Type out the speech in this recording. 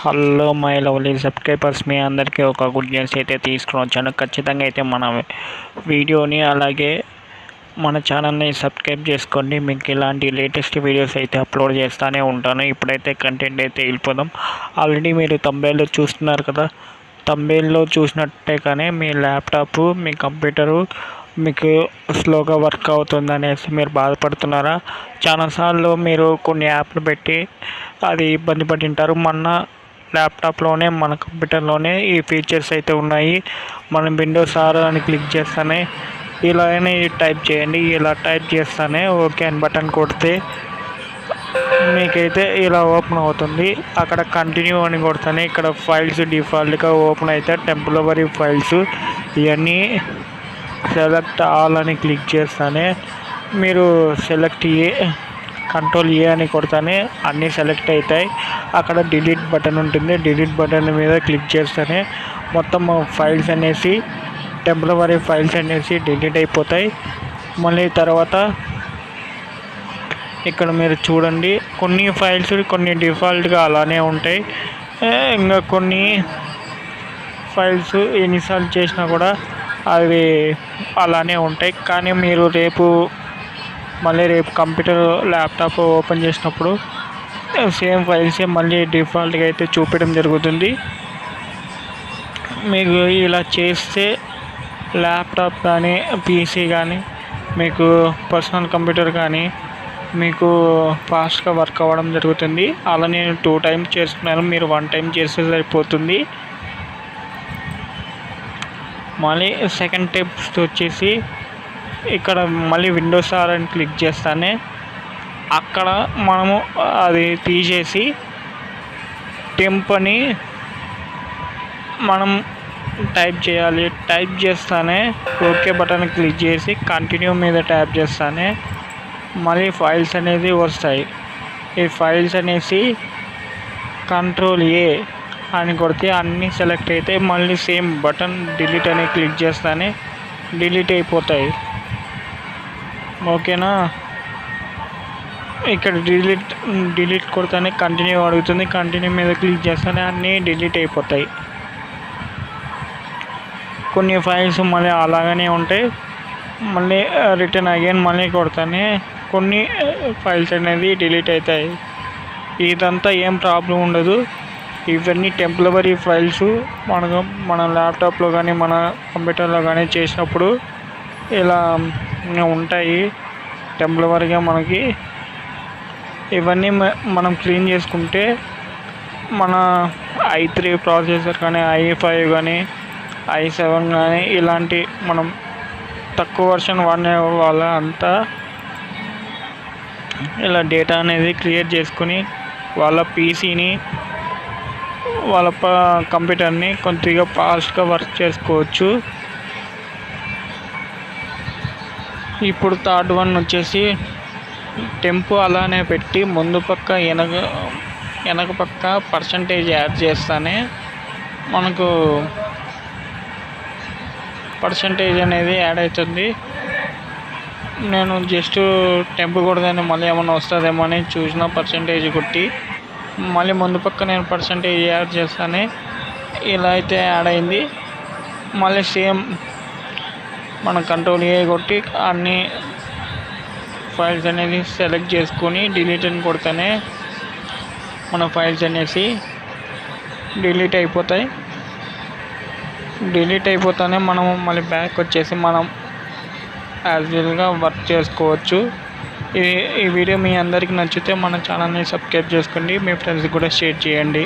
Hello my lovely subscribers, మీ అందరికీ ఒక good news అయితే తీసుకుని వచ్చాను. ఖచ్చితంగా అయితే మన వీడియోని అలాగే మన ఛానల్ని సబ్స్క్రైబ్ చేసుకోండి. మీకు ఇలాంటి లేటెస్ట్ వీడియోస్ అయితే అప్లోడ్ చేస్తూనే ఉంటాను. ఇప్పుడైతే కంటెంట్ అయితే వెళ్ళిపోదాం. ఆల్రెడీ మీరు తంబేల్లో చూస్తున్నారు కదా, తంబేల్లో చూసినట్టే కానీ మీ ల్యాప్టాప్, మీ కంప్యూటరు మీకు స్లోగా వర్క్ అవుతుంది అనేసి మీరు బాధపడుతున్నారా? చాలాసార్లు మీరు కొన్ని యాప్లు పెట్టి అది ఇబ్బంది పడింటారు. మొన్న ల్యాప్టాప్లోనే మన కంప్యూటర్లోనే ఈ ఫీచర్స్ అయితే ఉన్నాయి. మనం విండోస్ ఆర్ అని క్లిక్ చేస్తానే ఇలానే టైప్ చేయండి. ఇలా టైప్ చేస్తానే ఓకే అని బటన్ కొడితే మీకైతే ఇలా ఓపెన్ అవుతుంది. అక్కడ కంటిన్యూ అని కొడతానే ఇక్కడ ఫైల్స్ డిఫాల్ట్గా ఓపెన్ అయితే టెంపరరీ ఫైల్స్ ఇవన్నీ సెలెక్ట్ ఆల్ అని క్లిక్ చేస్తానే మీరు సెలెక్ట్ కంట్రోల్ అని కొడతానే అన్నీ సెలెక్ట్ అవుతాయి. అక్కడ డిలీట్ బటన్ ఉంటుంది. డిలీట్ బటన్ మీద క్లిక్ చేస్తేనే మొత్తం ఫైల్స్ అనేసి టెంపరరీ ఫైల్స్ అనేసి డిలీట్ అయిపోతాయి. మళ్ళీ తర్వాత ఇక్కడ మీరు చూడండి, కొన్ని ఫైల్స్ కొన్ని డిఫాల్ట్గా అలానే ఉంటాయి. ఇంకా కొన్ని ఫైల్స్ ఎన్నిసార్లు చేసినా కూడా అవి అలానే ఉంటాయి. కానీ మీరు రేపు కంప్యూటర్ ల్యాప్టాప్ ఓపెన్ చేసినప్పుడు సేమ్ ఫైల్సే మళ్ళీ డిఫాల్ట్గా అయితే చూపించడం జరుగుతుంది. మీకు ఇలా చేస్తే ల్యాప్టాప్ కానీ పీసీ కానీ మీకు పర్సనల్ కంప్యూటర్ కానీ మీకు ఫాస్ట్గా వర్క్ అవ్వడం జరుగుతుంది. అలా నేను 2 టైమ్స్ చేస్తున్నాను, మీరు 1 టైం చేస్తే సరిపోతుంది. మళ్ళీ సెకండ్ టిప్స్ వచ్చేసి ఇక్కడ మళ్ళీ విండోస్ ఆర్ అని క్లిక్ చేస్తానే అక్కడ మనము అది తీసేసి టెంప్ అని మనం టైప్ చేయాలి. టైప్ చేస్తానే ఓకే బటన్ క్లిక్ చేసి కంటిన్యూ మీద ట్యాప్ చేస్తానే మళ్ళీ ఫైల్స్ అనేది వస్తాయి. ఈ ఫైల్స్ అనేసి కంట్రోల్ అని కొడితే అన్నీ సెలెక్ట్ అయితే మళ్ళీ సేమ్ బటన్ డిలీట్ అని క్లిక్ చేస్తానే డిలీట్ అయిపోతాయి. ఓకేనా? ఇక్కడ డిలీట్ కొడితేనే కంటిన్యూ అడుగుతుంది. కంటిన్యూ మీద క్లిక్ చేస్తేనే అన్నీ డిలీట్ అయిపోతాయి. కొన్ని ఫైల్స్ మళ్ళీ అలాగనే ఉంటాయి. మళ్ళీ రిటర్న్ అగైన్ మళ్ళీ కొడితేనే కొన్ని ఫైల్స్ అనేది డిలీట్ అవుతాయి. ఇదంతా ఏం ప్రాబ్లం ఉండదు. ఇవన్నీ టెంపరరీ ఫైల్స్ మన ల్యాప్టాప్లో కానీ మన కంప్యూటర్లో కానీ చేసినప్పుడు ఇలా ఉంటాయి. టెంపరరీగా మనకి ఇవన్నీ మనం క్లీన్ చేసుకుంటే మన i3 ప్రాసెసర్ కానీ i5 కానీ i7 కానీ ఇలాంటి మనం తక్కువ వర్షన్ వాడిన వాళ్ళ అంతా ఇలా డేటా అనేది క్రియేట్ చేసుకుని వాళ్ళ పీసీని వాళ్ళ కంప్యూటర్ని కొద్దిగా ఫాస్ట్గా వర్క్ చేసుకోవచ్చు. ఇప్పుడు థర్డ్ వన్ వచ్చేసి టెంపు అలానే పెట్టి ముందు పక్క వెనక పక్క పర్సంటేజ్ యాడ్ చేస్తానే మనకు పర్సంటేజ్ అనేది యాడ్ అవుతుంది. నేను జస్ట్ టెంపు కొడదాన్ని మళ్ళీ ఏమైనా వస్తుందేమో అని చూసిన పర్సంటేజ్ కొట్టి మళ్ళీ ముందు పక్క నేను పర్సంటేజ్ యాడ్ చేస్తానే ఇలా అయితే యాడ్ అయింది. మళ్ళీ సేమ్ మనం కంట్రోల్ కొట్టి అన్ని ఫైల్స్ అనేది సెలెక్ట్ చేసుకొని డిలీట్ అని కొడితేనే మన ఫైల్స్ అనేసి డిలీట్ అయిపోతాయి. డిలీట్ అయిపోతానే మనం మళ్ళీ బ్యాక్ వచ్చేసి మనం యాజ్ యూజువల్గా వర్క్ చేసుకోవచ్చు. ఈ వీడియో మీ అందరికీ నచ్చితే మన ఛానల్ని సబ్స్క్రైబ్ చేసుకోండి, మీ ఫ్రెండ్స్కి కూడా షేర్ చేయండి.